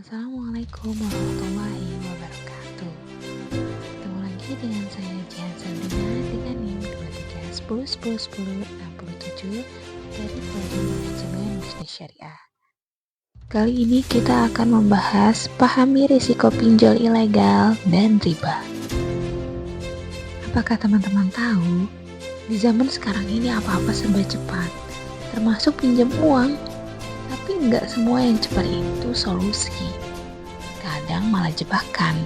Assalamualaikum warahmatullahi wabarakatuh. Ketemu lagi dengan saya Jihan Sabrina dengan NIM 2310101067 dari Prodi Manajemen Bisnis Syariah. Kali ini kita akan membahas pahami risiko pinjol ilegal dan riba. Apakah teman-teman tahu, di zaman sekarang ini apa-apa serba cepat, termasuk pinjam uang. Tapi nggak semua yang cepat itu solusi. Kadang malah jebakan.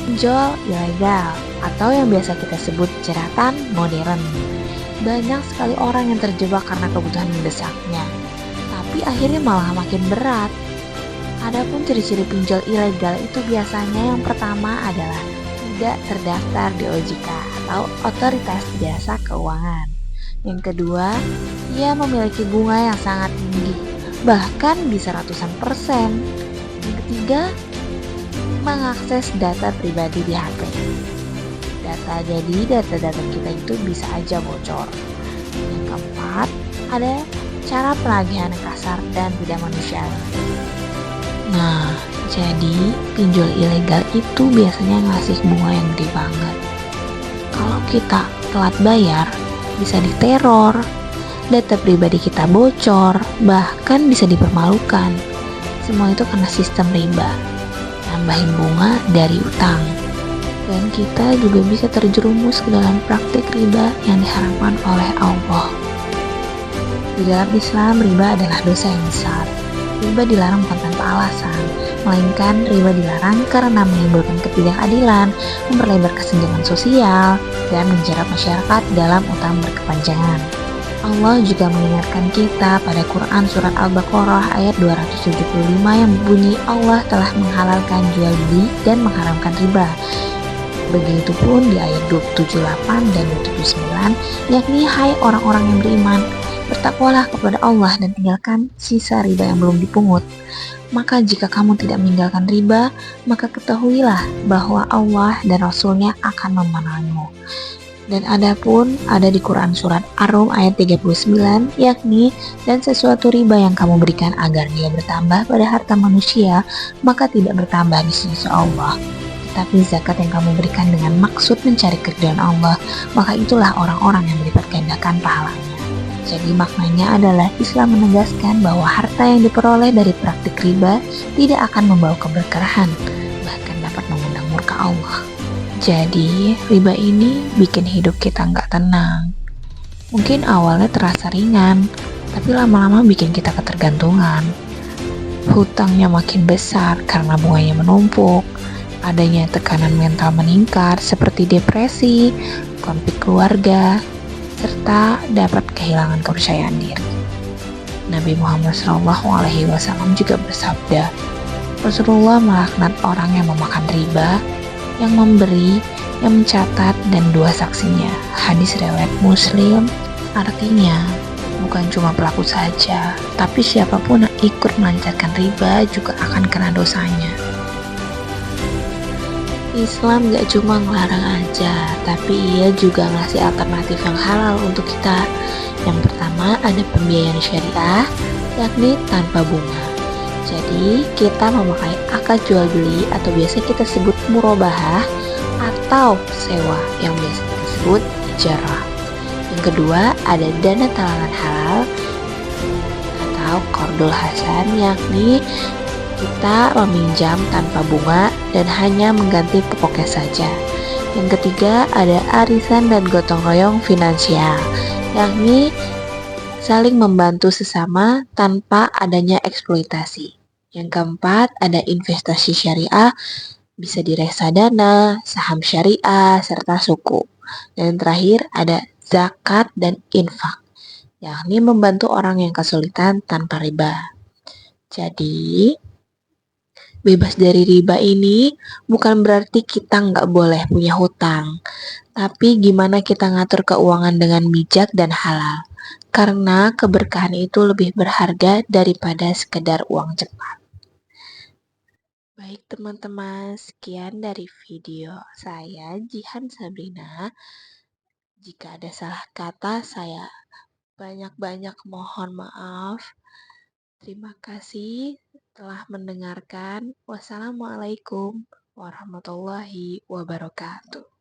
Pinjol ilegal atau yang biasa kita sebut jeratan modern. Banyak sekali orang yang terjebak karena kebutuhan mendesaknya. Tapi akhirnya malah makin berat. Adapun ciri-ciri pinjol ilegal itu biasanya yang pertama adalah tidak terdaftar di OJK atau Otoritas Jasa Keuangan. Yang kedua, ia memiliki bunga yang sangat tinggi, bahkan bisa ratusan persen. Yang ketiga, mengakses data pribadi di HP. Data kita itu bisa aja bocor. Yang keempat, ada cara penagihan yang kasar dan tidak manusiawi. Nah, jadi pinjol ilegal itu biasanya ngasih bunga yang gede banget. Kalau kita telat bayar, bisa diteror, data pribadi kita bocor, bahkan bisa dipermalukan. Semua itu karena sistem riba, nambahin bunga dari utang. Dan kita juga bisa terjerumus ke dalam praktik riba yang diharamkan oleh Allah. Di dalam Islam, riba adalah dosa yang besar. Riba dilarang bukan tanpa alasan, melainkan riba dilarang karena menimbulkan ketidakadilan, memperlebar kesenjangan sosial, dan menjerat masyarakat dalam utang berkepanjangan. Allah juga mengingatkan kita pada Quran Surat Al-Baqarah ayat 275 yang berbunyi Allah telah menghalalkan jual beli dan mengharamkan riba. Begitupun di ayat 278 dan 279, yakni hai orang-orang yang beriman, bertakwalah kepada Allah dan tinggalkan sisa riba yang belum dipungut. Maka jika kamu tidak meninggalkan riba, maka ketahuilah bahwa Allah dan Rasul-Nya akan memenuhimu. Dan adapun ada di Quran Surat Ar-Rum ayat 39, yakni dan sesuatu riba yang kamu berikan agar dia bertambah pada harta manusia, maka tidak bertambah di sisi Allah. Tetapi zakat yang kamu berikan dengan maksud mencari keridhaan Allah, maka itulah orang-orang yang melipat gandakan pahalanya. Jadi maknanya adalah Islam menegaskan bahwa harta yang diperoleh dari praktik riba tidak akan membawa keberkahan, bahkan dapat mengundang murka Allah. Jadi riba ini bikin hidup kita nggak tenang. Mungkin awalnya terasa ringan, tapi lama-lama bikin kita ketergantungan. Hutangnya makin besar karena bunganya menumpuk. Adanya tekanan mental meningkat seperti depresi, konflik keluarga, serta dapat kehilangan kepercayaan diri. Nabi Muhammad SAW juga bersabda, Rasulullah melaknat orang yang memakan riba, yang memberi, yang mencatat, dan dua saksinya. Hadis riwayat Muslim. Artinya, bukan cuma pelaku saja, tapi siapapun yang ikut melancarkan riba juga akan kena dosanya. Islam gak cuma ngelarang aja, tapi ia juga ngasih alternatif yang halal untuk kita. Yang pertama ada pembiayaan syariah, yakni tanpa bunga. Jadi kita memakai akad jual beli atau biasa kita sebut murabahah atau sewa yang biasa kita sebut ijarah. Yang kedua ada dana talangan halal atau qardul hasan, yakni kita meminjam tanpa bunga dan hanya mengganti pokoknya saja. Yang ketiga ada arisan dan gotong royong finansial, yakni saling membantu sesama tanpa adanya eksploitasi. Yang keempat ada investasi syariah, bisa di reksadana, saham syariah, serta suku. Dan yang terakhir ada zakat dan infak, yakni membantu orang yang kesulitan tanpa riba. Jadi bebas dari riba ini bukan berarti kita nggak boleh punya hutang, tapi gimana kita ngatur keuangan dengan bijak dan halal. Karena keberkahan itu lebih berharga daripada sekedar uang cepat. Baik teman-teman, sekian dari video saya Jihan Sabrina. Jika ada salah kata, saya banyak-banyak mohon maaf. Terima kasih. telah mendengarkan. Wassalamualaikum warahmatullahi wabarakatuh.